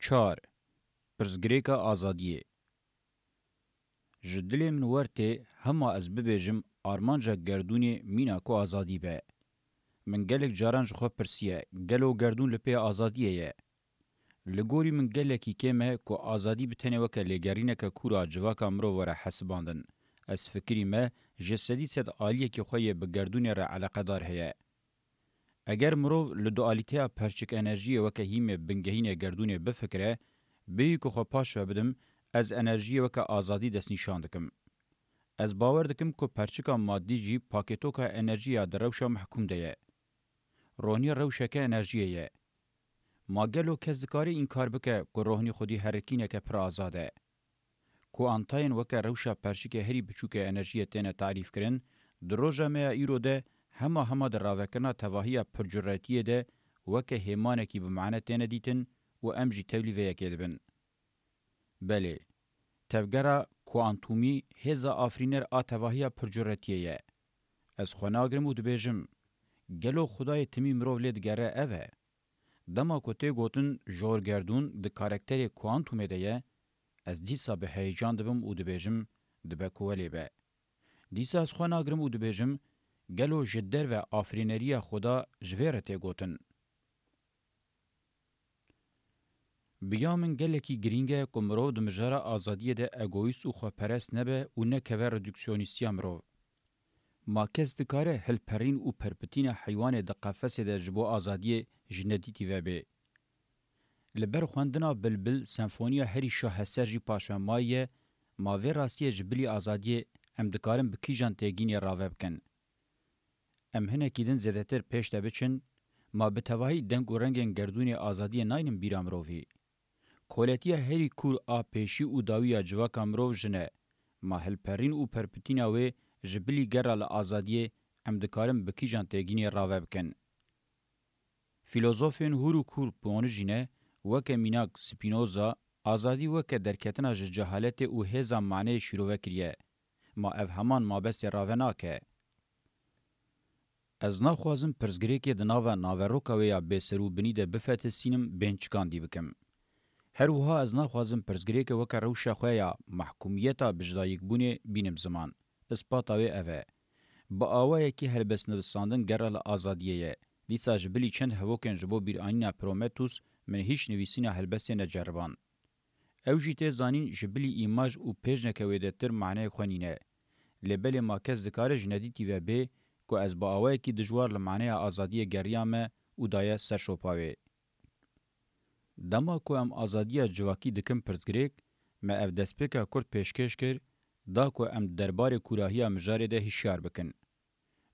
4. پرزگریکا آزادیه جدلی من ورته هما از ببیجم آرمانجا گردونی مینا کو آزادی به. من گلک جاران جخوا پرسیه گلو گردون لپی آزادیه یه. لگوری من گلکی کمه کو آزادی بتنه وکه لگرینه که کورا جواکا مرو وره حسباندن. از فکری ما جسدی سد آلیه که خواه بگردونی را علاقه دار هیه. اگر مرو لدوالیته پرچک انرژی وکه هیمه بنگهین گردونی بفکره بیی که خواه پاش و بدم از انرژی وکه آزادی دست نشان دکم. از باور دکم که پرچکا مادی جی پاکتوکا انرژی در روشا محکوم ده. روحنی روشا که انرژیه یه. ما گلو کس دکاری این کار بکه که روحنی خودی حرکینه که پر آزاده. که انتاین وکه روشا پرچک هری بچوک انرژی تینه تعریف کرن در روژا میا ایرو ده همه در راوکرنا تواهی پرجراتیه ده وکه هیمانه کی بمعنی تینه دیتن و امجی تولیوه یکی دبن. بله، تفگره کوانتومی هزا آفرینر آتواهی پرجراتیه یه. از خوناگرم و دبیجم گلو خدای تمی مرو لید گره اوه. دما کتی گوتن جور گردون ده کارکتری کوانتومه ده یه از دیسا به هیجان دبم و دبیجم دبه کولی به. دیسا از خوناگرم و دبیجم گلو جدر و آفرینری خدا جویره تی گوتن. بیا من گلکی گرینگه که مرو دمجاره آزادیه ده اگویست و خواه نبه و نه که ردکسیونیستی مرو. ما کس دکاره هل پرین و پرپتین حیوان ده قفص ده جبو آزادیه جندیتی و به. لبر خواندنا بلبل سمفونیا هری شاه سر جی پاشمایه ما وی راستیه جبلی آزادیه ام دکارم بکی جان تیگینی راوه بکن. ام هنه کیدن زیدتر پیش ده بچن ما بتواهی دنگ و رنگن گردونی آزادیه ناینم بیرام روی. کولتیه هری کور آپیشی و داوی جواک امرو جنه ما هل پرین و پرپتینا و جبلی گرال آزادیه ام دکارم بکی جان تیگینی راوه بکن. فیلوزوفین هورو کور پونه جینه وکه میناک سپینوزا آزادی وکه درکتنا جهالت او هزا معنی شروع کریه. ما اف همان ما بست راوه ناکه. از ناخوازم پرزگریکی دناوه ناوروکا ویا بسرو بنیده بفت سینم بینچکان دی بکم. هر وها از ناخوازم پرزگریکی وکه روشا خویا محکومیتا بجدایک بونه بینم زمان. اسپاتاوی اوه. با آوه که هر بس نوستاندن گرال آزادیه دیسا جبلی چند هوکن جبو بیر آنینا پرومتوس من هیچ نویسینا هلبستی نجربان. او جیته زانین جبلی ایماج و پیج نکویده تر معنی خوانینه. لبلی ما کس ذکار جندیتی و بی که از با آوه که دجوار لمعنی آزادی گریامه او دایه سرشوپاوه. دما که ام آزادی جواکی دکم پرزگریک ما اف دسپیکا کرد پیشکش کر دا که ام دربار کوراهی مجاره ده هشیار بکن.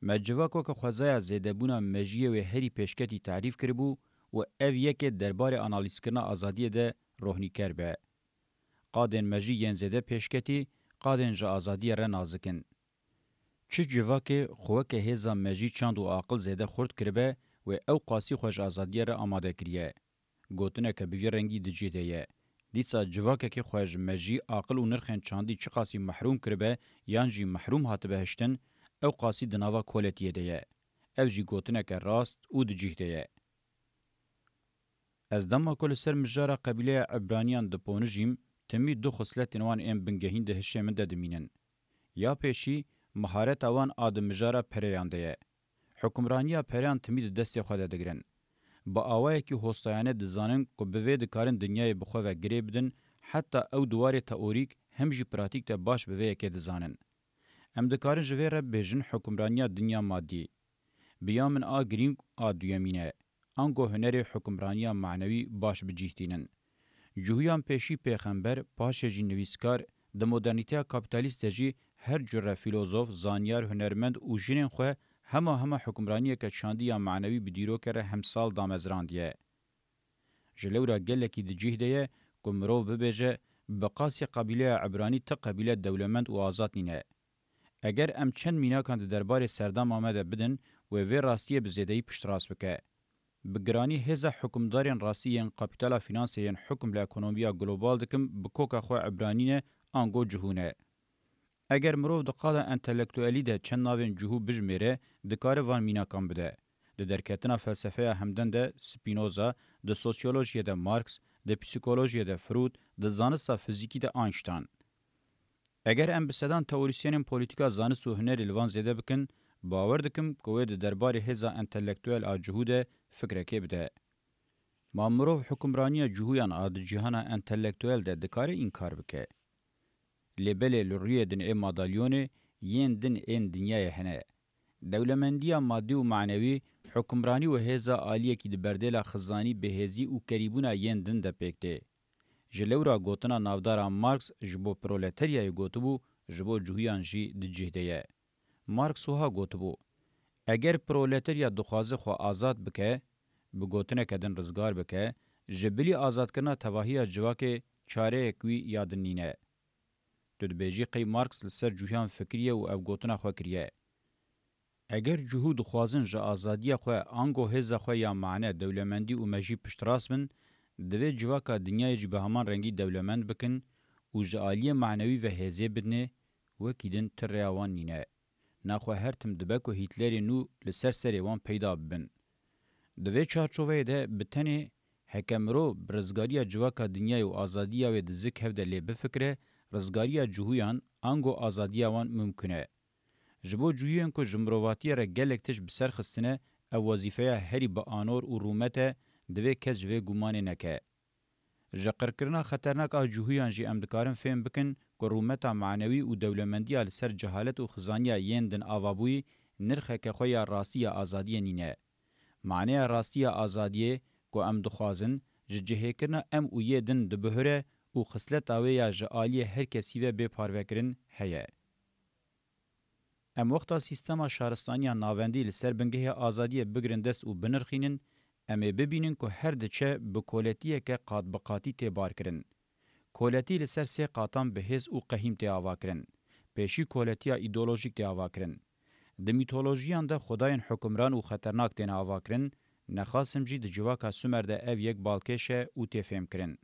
ما جواکو که خوزای زیده بونا مجیه و هری پیشکتی تعریف کربو و او یک دربار آنالیز کرنا آزادی ده روحنی کر به. قادن مجی ین زیده پیشکتی قادن جا آزادی را نازکن. چه جواکه خوکه هزا مجی چند و عاقل زیده خورد کربه و او قاسی خوش آزادی را آماده کریه. گوتنه که بیوی رنگی دجیده یه. دیسا جواکه که خوش مجی عاقل و نرخن چاندی چه قاسی محروم کربه یان جی محروم هاته بهشتن او قاسی دناوا کولتیه ده. او جی گوتنه که راست او دجیده یه. از دما کل سر مجاره قبیله عبرانیان دپونه جیم تمی دو خصلت نوان ام بنگهین ده هشه من ده دمینن. یا پیشی مهارت آوان آدم مجاره پریانده یه. حکمرانیا پریان تمی ده دستی خواده دگرن. با آوائه که هستایانه دزانن که بوی دکارن دنیای بخواه و گره بدن حتی او دوار تئوریک هم جی پراتیک تا باش بوی که دزانن. ام دکارن جوی را بیجن حکمرانیا دنیا مادی. بیامن آگرین آدویمینه. انگو هنر حکمرانیا معنوی باش بجیهتینن. جوهیان پیشی پیغمبر پاشه جی نویسکار ده مدرنیته کابیتالیست جی هر جره فیلوزوف، زانیار، هنرمند و جنین خواه همه حکمرانیه که چاندی یا معنوی بدیرو کره همسال دامزراندیه. جلورا گلکی ده جیه ده که مرو ببیجه بقاسی قبیله عبرانی تا قبیله دولمند و آزاد نینه. اگر ام چند میناکان ده دربار سردام آمده بدن و وی راستیه بزیدهی پشتراس بکه. بگرانی هزا حکمدارین راستی ین کپیتالا فینانسی ین حکم لاکونومیا گلوبال دکم بکوکا خو عبرانینه آنگو جهونه. اگر مرو دقادا انتلیکتوالی ده چند ناوین جهو بجمیره دکار وان میناکان بده. ده درکتنا فلسفه همدن ده سپینوزا، ده سوسیولوژی ده مارکس، د پسیکولوژی د فروید د زانستا فیزیکی د آینشتاین. اگر ام بسدان تئوریسینن پولیتیکا زانست و هنر لوان زده بکن باور دکم کوه د دربار هزا انتلیکتوال ا جهود فکرکی بده. مامرو حکمرانی جهویان اد جهان انتلیکتوال ده دکاره انکار بکه. لبل لوریه دن ای مادالیونه ین دن این دنیای هنه. دولمندی مادی و معنوی حکمرانی و هزا عالیه کی د بردل خزانی بهزی او قریبونا ین دن ده پکته. جلورا گوتنا نافدارا مارکس جبو پرولتریای گوتبو جبو جهویان جی د جهدیه. مارکس وها گوتبو اگر پرولتریا دخوازه خو آزاد بکه بگوتنه کدن رزگار بکه جبلی آزاد کرنا تواهی جواک چاره کوی یادنینه. دو بیجی قی مارکس لسر جوهیان فکریه و او گوتنه خو کریه. اگر جهود خوازن جا آزادی خو آنگو هزا خو یا معنی دولمندی و مجی پشتراس بن دوی جواکا دنیای جی به همان رنگی دولمند بکن و جعالی معنوی و هزه بدنه و کیدن تر ریاوان نینه. ناخو هر تم دبکو هیتلری نو لسر سری وان پیدا ببن. دوی چارچوه ده بتنی حکمرو برزگاری جواکا دنیای و آزادی و دزک هفده لی بفکره رزگاری جهویان آنگو آزادی وان ممکنه. جبو جویان کو جمرواتی را گلکتش بسر خستنه او وظیفه هری با آنور و رومته دوی کس جوی گمانه نکه. جقر کرنا خطرناک آ جهویان جی امدکارن فهم بکن که رومتا معنوی و دولمندی آل سر جهالت و خزانیا یندن آوابوی نرخه که خوی راستی آزادی نینه. معنی راستی آزادی که ام دخوازن جهه کرنا ام او یه دن دبهره و خسلت آوی یا جعالی هر کسی و بپاروکرن هیه. ام وقتا سیستما شهرستانی ناوندی لسر بنگه آزادی بگرن دست و بنرخینن امه ببینن که هر دچه بکولتیه که قاد بقاتی تبار کرن. کولتی لسر سه قاطان بهز و قهیم تی آوا کرن. پیشی کولتیا ایدولوژیک تی آوا کرن. د میتولوژیان ده خدایان حکمران و خطرناک تین آوا کرن، نخاسم جی د جواکا سومر ده او یک بالکشه او تفهم کرن.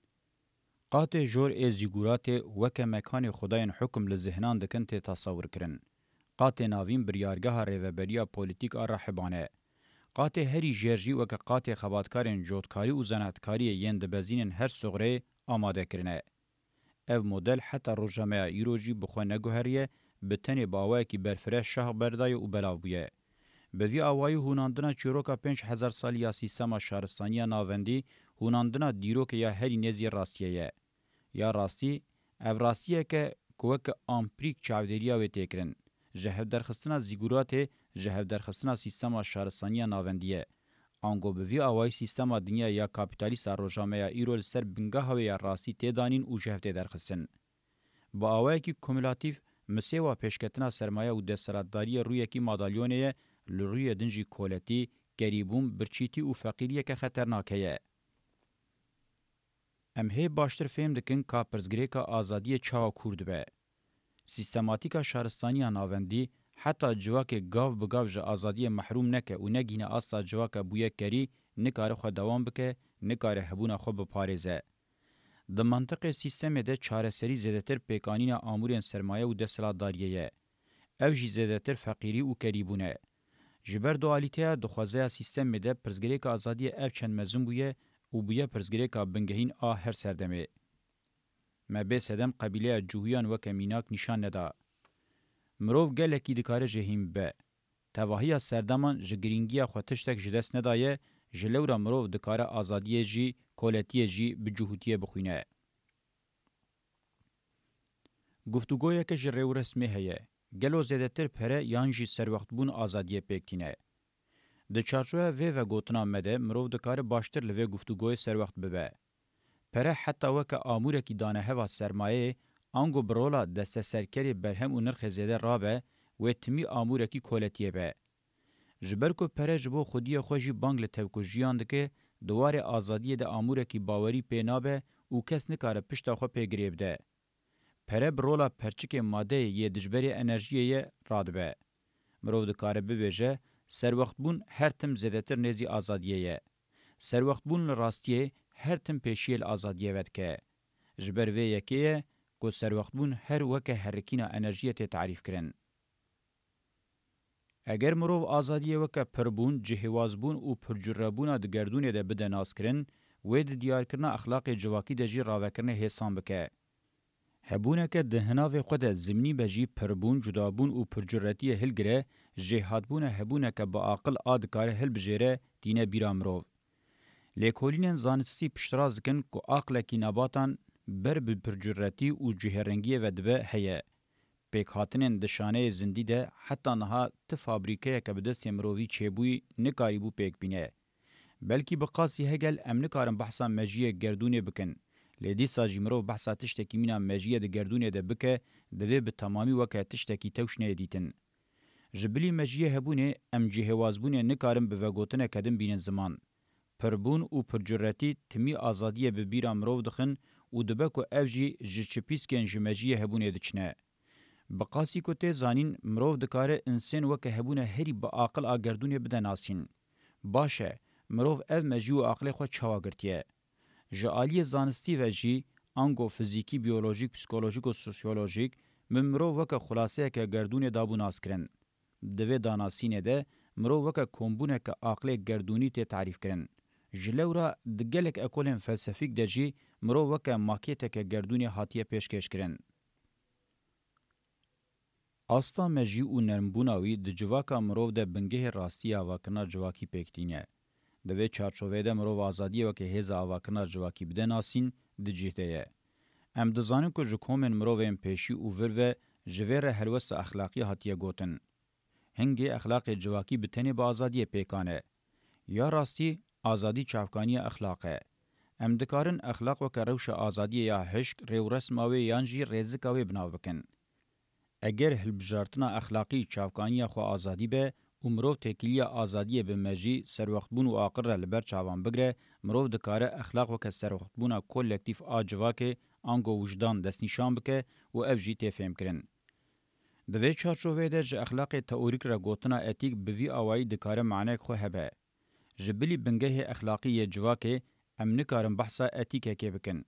قاط جور ای زیگورات وکه مکان خدایان حکم لذهنان دکن تی تصور کرن. قاط ناوین بریارگاه ریوبریا پولیتیک آرحبانه. قاط هری جرجی وکه قاط خباتکارن جوتکاری و زناتکاری یند بزینن هر صغره آماده کرنه. او مدل حتی روجامه ایروجی بخواه نگوهریه بتنی باوه کی برفرش شاه بردای و بلاویه. به وی آوایی هوناندنا چیروکا 5000 سالی یا سیستما شهرستانی ناوندی هوناندنا دیروک یا هری نزی راستیه. یا راستی او راستیه که کوک آمپریک چاودریا و تکرن. جهب درخستنا زیگورات جهب درخستنا سیستما شهرستانی ناوندیه. آنگو به وی آوای سیستما دنیا یا کاپیتالیستا روجامه یا ایرول سر بنگاه و یا راستی تیدانین و جهفته درخستن. با آوای کی کمولاتیف مسیوا پیشکتنا سرمایه و دستراتداری روی کی مادالیونه لروی دنجی کولتی گریبون برچیتی و فقیریه که خطرناکه. ام هی باشتر فهم دکن که پرزگریکا آزادی چاوا کورد به. سیستماتیکا شهرستانی ناوندی حتی جواک گاو بگاو جا آزادی محروم نکه و نگینه آستا جواک بویه کری نکاره خود دوام بکه نکاره حبون خود بپارزه. د منطق سیستم ده چاره سری زیدتر پیکانین آمورین سرمایه و دستلاتداریه. او جی زیدتر فقیری و کریبونه. جبر دوالیته دخوازه سیستم ده پرزگریک آزادی او چند مزون بویه و بویه پرزگریک بنگهین هر سردمه. مبه سدم قبیله جوهیان و کمیناک نشان ندا. مروف گلکی دکاره جهیم به. تواهی سردمان جگرینگی خواتشتک جدست ندایه جلورا مروف دکاره آزادی جی کولتی جی بجهوتیه بخوینه. گفتگویه که جره و رسمه هیه. گلو زیده تر پره یانجی سر وقت بون آزادیه پیکتینه. ده چارچوه و گوتنا مده مروف دکاره باشتر لوه گفتگوی سر وقت ببه. پره حتی وکه آموره کی دانه هوا سرمایه آنگو برولا دست سرکری برهم و نرخ زیده رابه و تمی آموره کی کولتیه به. جبر کو پره جبو خودی خوشی بانگ لتوکو جیان دکه دوار آزادی ده آموره کی باوری پینابه و کس نکاره پشتا خو پیگریب ده. پره برولا پرچک ماده یه دجبری انرژیه رادبه. مرو دکاره ببیجه سر وقت بون هر تم زیدتر نزی آزادیه. سر وقت بون راستیه هر تم پیشیل آزادیه ود که. جبر وی یکیه که سر وقت بون هر وکه حرکینا انرژیه تعریف کرن. اگر مرو آزادیه وکه پربون، جهواز بون و پرجربون ده گردونه ده بده ناس کرن و د دیارکرنا اخلاق جواکی د جی راوکرنه حسان بکه. هبونه که ده هناو خود زمینی بجی پربون جدابون و پرجرتی هلگره جهادبونه هبونه که با عقل آدکاره هل بجیره دینه بیرامرو. لیکولینن زانستی پشتراز کن که عقل کی نباتان بر پرجرتی و جهرنگی و دبه هیه. پیک هاتنین دشانه زندی ده حتی نها تفابریکه که بدست مرووی چیبوی نکاری بو پیک بینه. بلکی بقاسی هگل ام نکارن بحثا مجیه گردونه بکن. لیدی ساجی مرو بحثا تشتکی مینا مجیه ده گردونه ده بکه دوی به تمامی وکه تشتکی توشنه دیتن. جبلی مجیه هبونه ام جهوازبونه نکارن بوگوتنه کدن بینن زمان. پربون و پرجرتی تمی آزادیه به بیرا مرو دخن و دبکو اوجی جچپیسکن جمجیه هبونه دچنه. بقاسی کو ته زانین مرو دکاره انسان وکه هبونه هری با عقل آگردونه بده ناسین. باشه مرو اف مجیو عقل خو چواگرتیه. جالی زانستی و جی انگو فیزیکی، بیولوژیک، پسیکولوژیک و سوسیولوژیک مرو وکه خلاصه که گردونه دابو ناس کرن. دوی داناسینه ده مرو وکه کمبونه که عقل گردونی ته تعریف کرن. جلورا دگلک اکولن فلسفیک ده جی مرو وکه ماکیته که گردونی هاتیه پیشکش کرن. استا مجی او نرمبوناوی د جواکا مرو ده بنگه راستی آواکنا جواکی پیکتینه. دوی چارچوبه ده مرو آزادی و که هیز آواکنا جواکی بده ناسین ده جهده. ام دزانن که جکومن مرو ویم پیشی او ورو جویر هلوست اخلاقی هاتیه گوتن. هنگی اخلاق جواکی بتنی با آزادی پیکانه. یا راستی آزادی چافکانی اخلاقه. ام دکارن اخلاق و که روش آزادی یا حشک ریو رسماوی یانجی ریزکاوی بناو بکن. اگر هلبجارتنا اخلاقی چافکانی خو آزادی به امرو تکیلی آزادی به مجی سروختبون و آقر لبر چاوان بگره مرو دکاره اخلاق و که سروختبون کولکتیف آجوا که آنگو وجدان دست نشان بکه و افجی تفهم کرن. دوی چارچوبه ده جه اخلاق تئوریک را گوتنا اتیک بوی آوائی دکاره معنی خو هبه. جبلی بنگه اخلاقی جوا که ام نکارن بحثا اتیکه که بکن.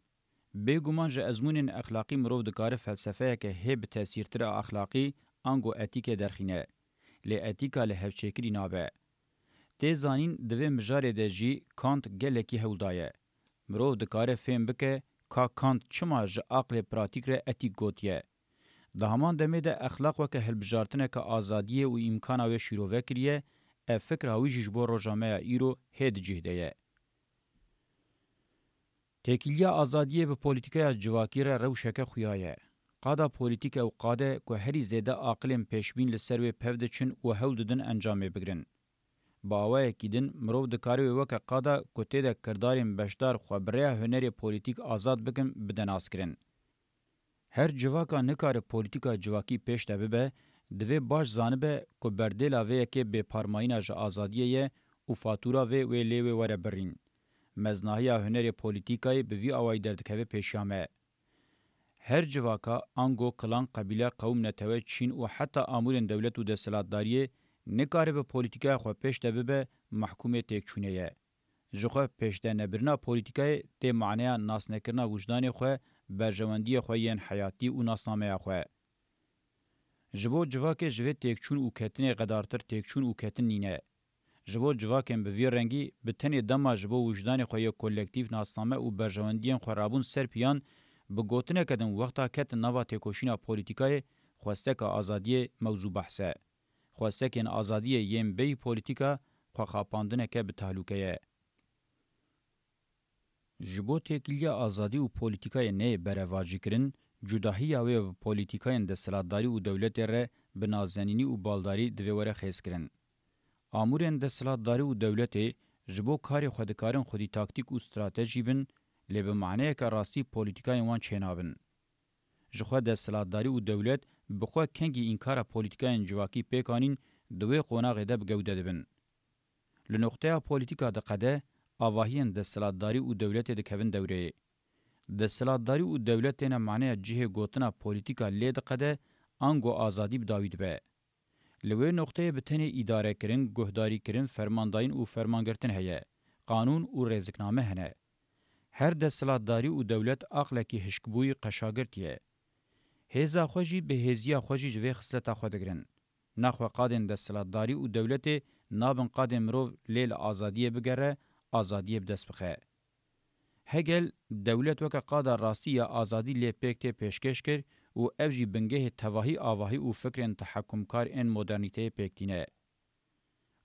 بگومان جه ازمونین اخلاقی مرو دکاره فلسفه که هب تاثیرتر اخلاقی آنگو اتیکه درخینه. لی اتیکا لهفچکری نابه. تی زانین دوی مجاره ده جی کانت گلکی هولدایه. مرو دکاره فهم بکه که کانت چما جه عقل پراتیک را اتیک گوتیه. ده همان دمه ده اخلاق وکه هلبجارتنه که آزادیه و امکاناوی شیروه کریه فکر هاوی جیجبو روژامه ایرو هید جهده. تکیلیا آزادیه به پولیتیکای جواکی را روشکه خویایه. قادا پولیتیک او قاده که هری زیده عاقلین پیشبین لسر و پفده چن و هول ددن انجامه بگرن. با اوه کیدن مرو دکاره وکه قادا که تیده کردارین بشدار خوابره هنری پولیتیک آزاد بکن بدناس کرن. هر جواکا نکار پولیتیکا جواکی پیش ده ببه دوی باش زانبه که بردیلا وی که به پارماینا جا آزادیه و فاتورا وی لیوی وره برین. مزناهی هنری پولیتیکای به وی آوائی دردکوه پیشیامه. هر جواکا انگو کلان قبیله قوم نتوه چین و حتی آمورین دولت و دستلاتداریه نکاره به پولیتیکای خو پیش ده ببه محکومه تکچونه. جخوا پیش ده نبرنا پولیتیکای ده معنی ناس نکرنا وجدان خو برجواندی خو ین حیاتی و ناسنامه خو. جبو جواکه جوه تکچون و کتن قدارتر تکچون و کتن نینه. جبو جواکن به وی رنگی به تنی دما جبو وجدان خوی کلکتیو ناسنامه و برجواندین خرابون سرپیان به گوتنه کدن وقتا کت نوا تکوشینا پولیتیکای خواسته که آزادی موضوع بحثه. خواسته که آزادی یم بی پولیتیکا خو خاپاندنه که به تهلوکه. جبو تکیلیا آزادی و پولیتیکای نه برواجی کرن جداهی او پولیتیکای دستلاتداری و دولت ره به نازنینی و بالداری دویوره خیز کرن. آمورین دستلاتداری و دولت جبو کاری خودکارن خودی تاکتیک و استراتژی بن لی به معنی که راستی پولیتیکای وان چینابن. جخوا دستلاتداری و دولت بخوا کنگی انکار پولیتیکای جواکی پیکانین دوی قوناغ ده بگوده دبن. لنقطه پولیتیکا دقده آواهین دستلاتداری و دولت دکوین دوره. دستلاتداری و دولت نه معنی جهه گوتنا پولیتیکا لی دقده انگو آزادی بداوید به. لوی نقطه بتنی اداره کرن، گهداری کرن، فرمانداین و فرمانگرتن هیه. قانون و رزقنامه هنه. هر دستلاتداری و دولت عقل کی هشکبوی قشاگرتیه. هزا خوشی به هزیا خوشی جوی خصلتا خودگرن. نخوا قادن دستلاتداری و دولت نابن قادن مرو لیل آزادیه بگره، آزادیه بدست بخه. هگل دولت وک قادا راستی یا آزادی لی پکت پیشکش کر و اوجی بنگه تواهی آواهی و فکر تحکمکار ان مدرنیته پکتینه.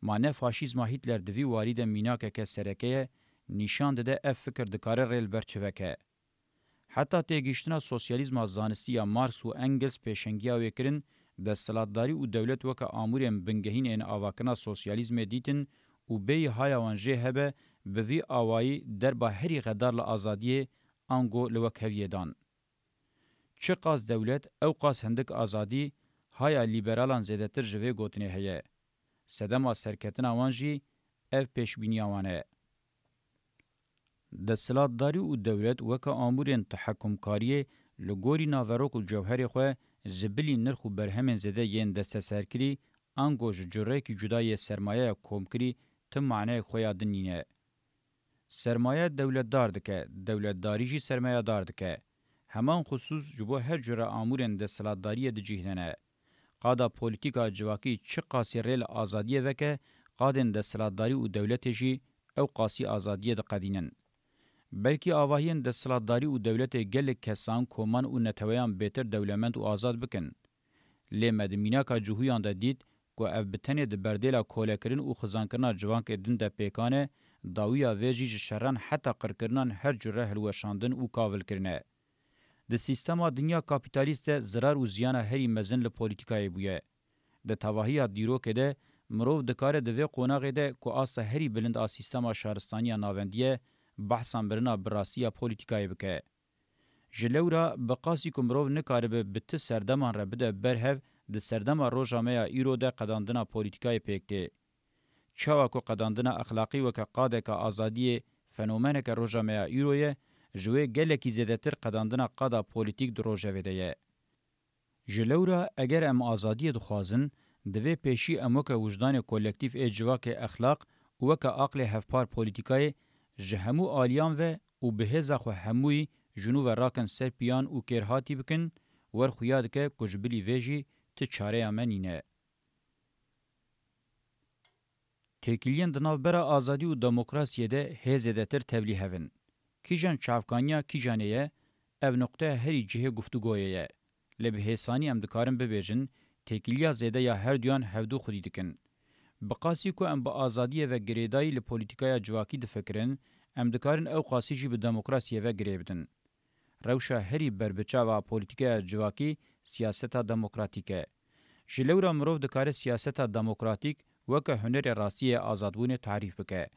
مانه فاشیزم هیتلر دوی وارد میناکه که سرکه نشان داده اف فکر دکاره ریل برچوکه. حتی تیگیشتنا سوسیالیزم زانستی یا مارکس و انگلس پیشنگیا وکرن د سلطداری او دولت وک امورم بنگهین ان اواکنا سوسیالیزم دیتن او به های وانجه هبه به وی اوایی در با هری غدار ل ازادی انگو لوکویه دان. چه قاس دولت او قاس هندک ازادی های لیبرالان زیدتر جوی گوتنی هیه. سدما سرکتنا وانجی اف پیشبینیاوانه. د سلطداری او دولت وک امورن تحکمکاری لګوري ناوروک جوهر خو زبلی نرخ برهمن زده ین د سرکری انگوج جوره کی جدای سرمایه کومکری ته معنی خو یادنینه سرمایه دولت دار دکه دولت داری جی سرمایه دار دکه همان خصوص جبو هر جوره امورن د سلطداری د جهنه قادا پولیتیکا جواکی چه قاسی ریل ازادیه وکه قادن د سلطداری او دولت جی او قاسی ازادیه د قدینن بلکی آواهین د سلطداری او دولت گل کسان کومان او نتویان بهتر دولمند او آزاد بکن لمد میناکا جوهیان د دید کو اف بتنه د بردیلا کولکرین او خزانکرنا جوان کې دند پیکانه داویا ویجی شرن حتی قرکرنان هر جره هلوشاندن او کاول کرنه د سیستما دنیا کاپیتالیست zarar او زیان هری مزن له پولیټیکای بوې د توهیا دیرو کې ده مرو د کار د وی قونغه ده کو اس هری بلند ا سیستما شهرستانی ناوندیه بحثان برنا براسیا پولیټیکای بکه جلورا بقاسی کومرو نه کار به بت سردمان را بده برهو د سردما روجامه ایرو ده قداندنا پولیټیکای پکته چاوا کو قداندنا اخلاقی و که قاده که آزادی فنومنه که روجامه ایرویه جوی گله کی زیادتر قداندنا قادا پولیټیک دروژه ویده جلورا اگر ام آزادی دخوازن دوی پیشی اموکه وجدان کولکتیف اجواک اخلاق و که عقل هفپار پولیټیکای جهمو آلیان و او بهزا خو هموی جنو و راکن سر پیان او کرهاتی بکن ور خویاد که کجبلی ویجی ته چاره امنینه. تکیلین دناو برا آزادی و دموکراسیه ده هزده تر تبلیه هون. کیجان چافکانیا کیجانیه او نقطه هری جهه گفتگویه. لبه حسانی ام دکارم ببیجن تکیلیا زیده یا هر دیان هفدو خودی دکن. بقاسی کو ام با آزادی و گریدایی لپولیتیکای جواکی دفکرن ام دکارن او قاسی جی به دموکراسیه و گریبدن. روشا هری بربچا و پولیتیکای جواکی سیاستا دموکراتیکه. جلورا مروف دکار سیاستا دموکراتیک وکه هنر راستی آزادونه تعریف بکه.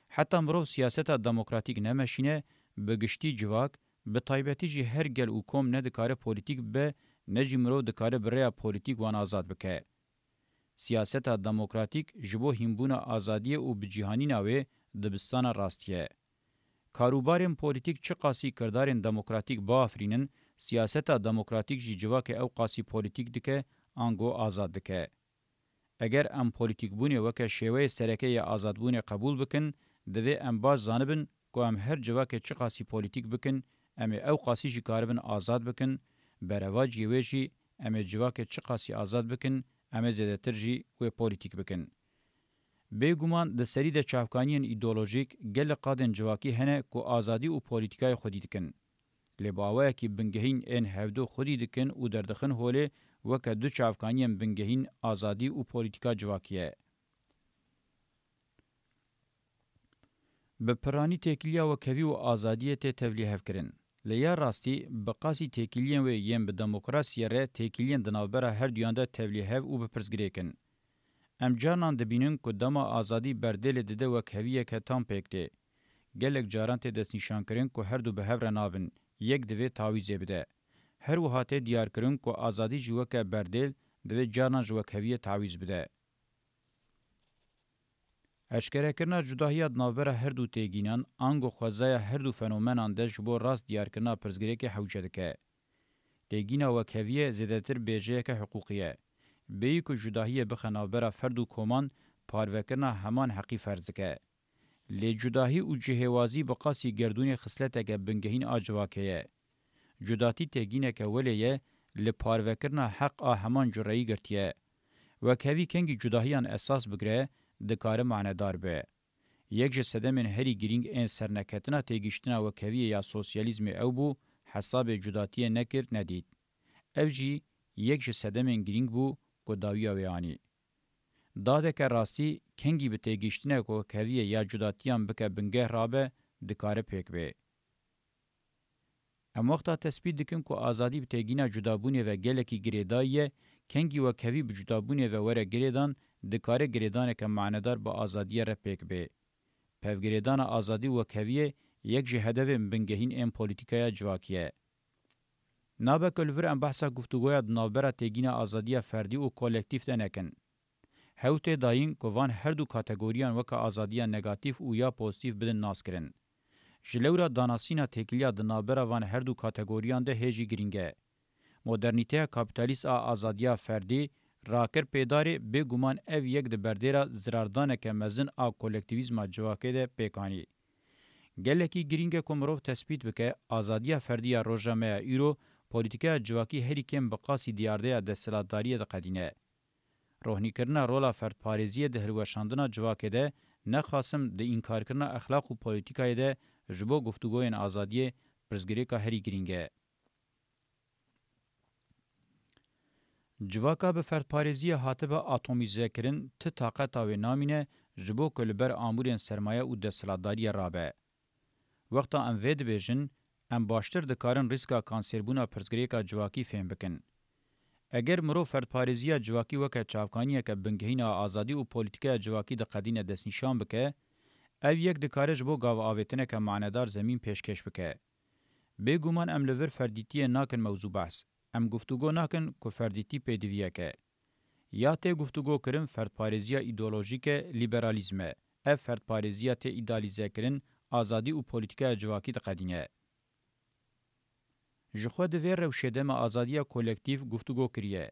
حتی مروف سیاستا دموکراتیک نمشینه بگشتی جواک به طایبتی جی هر گل او کوم نه دکار پولیتیک به نجی مروف دکار بریا پولیتیک وان آزاد بکه. سیاستا دموکراتیک جبو هیمبونا آزادی او بجیهانی ناوی دبستان راستیه. کاروبارین پولیتیک چه قاسی کردارین دموکراتیک با افرینن سیاستا دموکراتیک جی جواک او قاسی پولیتیک دکه آنگو آزاد دکه. اگر ام پولیتیک بونی وکه شیوه سرکه آزاد بونی قبول بکن دوی ام باز زانبن که ام هر جواک چه قاسی پولیتیک بکن ام او قاسی جی کاربن آزاد بکن بروا جیوه جی ام جواک چه قاسی آزاد بکن ام زیده تر جی و پولیتیک بکن. بیگومان د سری د چافکانین ایدئولوژیک گل قادن جواکی هنه کو آزادی او پولیتیکای خودی دکن. لباوه کی بنگهین ان هفدو خودی دکن او دردخن هوله وکه دو چافکانین بنگهین آزادی او پولیتیکا جواکیه. به پرانی تکیلیا و کوی و آزادیه ته تولیه کرن. لیا راستی بقاسی تکیلین و یم به دموکراسی ره تکیلین دنابره هر دیانده تولیه او بپرزگری کن. ام جانان دبینن که دما آزادی بردل دده و کویه که تام پکته. گلک جاران ته دست نشان کرن که هر دو به هفر نابن یک دوی تاویزه بده. هر وحاته دیار کرن که آزادی جوکه بردل دوی جاران جوکویه تعویز بده. اشکره کرنا جداهی نابره هر دو تیگینان آنگو خوزای هر دو فنومنان ده جبو راست دیار کرنا پرزگره که حوجه دکه. تیگینا وکویه زیدتر بیجه که حقوقیه. بیی که جداهی بخنابره فرد و کمان پاروکرنا همان حقی فرض که. لی جداهی او جهوازی بقاسی گردون خسلته که بنگهین آجواکه. جداتی تگینه که ولیه لپاروکرنا حق همان جرایی گرتیه. و کوی کنگی جداهیان اساس بگره دکار معنی دار به. یک جه سدمین هری گرینگ این سرنکتنا تیگیشتنا وکویه یا سوسیالیزم او بو حساب جداتیه نکر ندید. او جی یک جه سدمین گرینگ بو گداویا ویانی. داده که راستی کنگی به تیگیشتنا وکویه یا جداتیان بکه بنگه رابه دکاره پیک بی. ام وقتا تثبیت دکن که آزادی به تیگینا جدابونه و گلکی گریداییه کنگی وکوی به جدابونه و وره گریدان دکاره گریدانه که معنیدار با آزادی را پیک بی. پفگریدان آزادی وکویه یک جه هدف بنگهین این پولیتیکای جواکیه. نابه کلور ام بحثا گفتگویا دنابرا تیگینا آزادی فردی و کولکتیف دنکن. هوته داین کوان هر دو کاتگوریان وک آزادی نگاتیف او یا پوزیتیف بدن ناس کرن. جلورا داناسینا تکلیا دنابرا وان هر دو کاتگوریان ده هجی گرینگه. مدرنیته کاپیتالیست آزادی فردی راکر پیداری به گمان او یک ده بردیرا زراردانه که مزن آ کولکتیویزم جواکه ده پیکانی. گلکی گرینگه کمروف تثبیت بکه آزادی فردی روژامه ایرو پولیتیکا جواکی هری کم بقاسی دیارده ده سلاداری ده قدینه. روحنی کرنا رولا فرد پارێزیە ده هلوشاندنا جواکê de nexasim de înkarkirina exlaq û polîtîkayê de ji bo guftûgoyên azadiyê pirsgirêka herî girîng e. Civaka bi ferdparêziyê hatibe atomîzekirin ti taqeta wê namîne ji bo ku li ber amûrên sermaye û desthilatdariyê rabe. Wexta em vê dibêjin, em baştir dikarin rîska kanserbûna pirsgirêka civakî fêm bikin. اگر مرو فردپارێزیya civakî weke çavkaniyeke bingehîna azadî û polîtîkaya civakî de qedîne destnîşan bike, ev yek dikare ji bo gavavêtineke manedar zemîn pêşkeş bike. Bêguman em li vir ferdîtiyê nakin mewzû behs. Em guftûgo nakin ku ferdîtî pêdiviyek e. Ya tê guftûgo kirin ferdparêziya îdeolojîk e liberalîzm e. Ev ferdparêziya tê îdealîzekirin azadî û polîtîkaya civakî de qedîne. Jixwe divê rewşêdema azadiya kolektif guftûgo kiriye.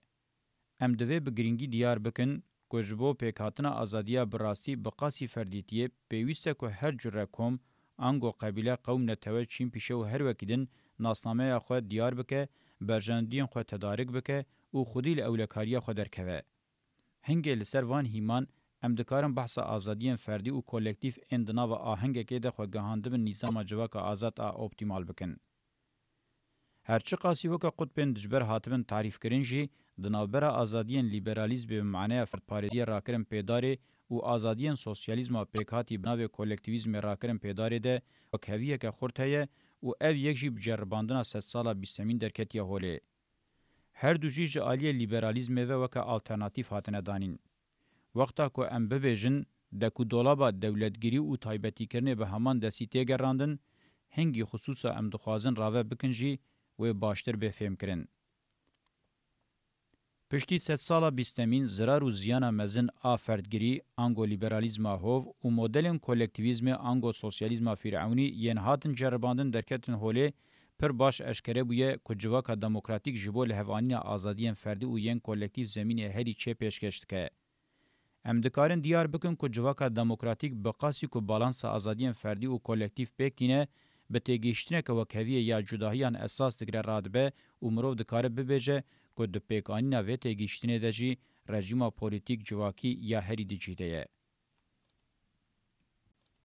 Em divê bi girîngî diyar bikin ku ji bo pêkhatina azadiya bi rastî bi qasî ferdîtiyê pêwîst e ku her cure kom, ango qebîle, qewm netewe çîn pîşe û her wekî din nasnameya xwe diyar bike, berjandiyên xwe tedarik bike û xwedî li ewlekariya xwe derkeve. Hingê li ser van hîman, em dikarin behsa azadiyên ferdî û kolektif ên di nava ahengekê de xwe gihandibin nîzama civaka azad a optîmal bikin. هرچی قاسی وکا قطبین دجبر هاتبن تعریف کرن جی دنابرا آزادیین لیبرالیزم به معنی فردپارێزی راکرن پیداری و آزادیین سوسیالیزم پیکاتی بناوی کولکتیویزم راکرن پیداری ده وکهویه که خورتهیه و او یک جی بجرباندنا 100 سالا بیستمین درکتیه هوله. هر دو جی جعالی لیبرالیزم و وکا آلترناتیف هاتنه دانین. وقتا که ام ببیجن دکو دولابا دولتگیری و تایبتی کرنه به همان دستی تیگراندن، هنگی خصوصا ام دخوازن راوه بکن جی و باشتر به فهم کرن. پشتی 100 سالا بیستمین زرار و زیانا مزن آفردگیری آنگو لیبرالیزم هوو و مدلن کولکتیویزم آنگو سوسیالیزم فرعونی ین هاتن جرباندن درکتن هوله پر باش اشکره بویه که جواکا دموکراتیک جبو لحوانین آزادین فردی و ین کولکتیو زمین هری چه پیشکشت که. ام دکارن دیار بکن که جواکا دموکراتیک بقاسی که بالانس آزادین فردی و کولکتیو پیکینه به تیگیشتنه که وکویه یا جداهیان اساس دگره رادبه و مرو دکاره ببیجه که دو پیکانینا و تیگیشتنه ده جی رژیما پولیتیک جواکی یا هری دی جیده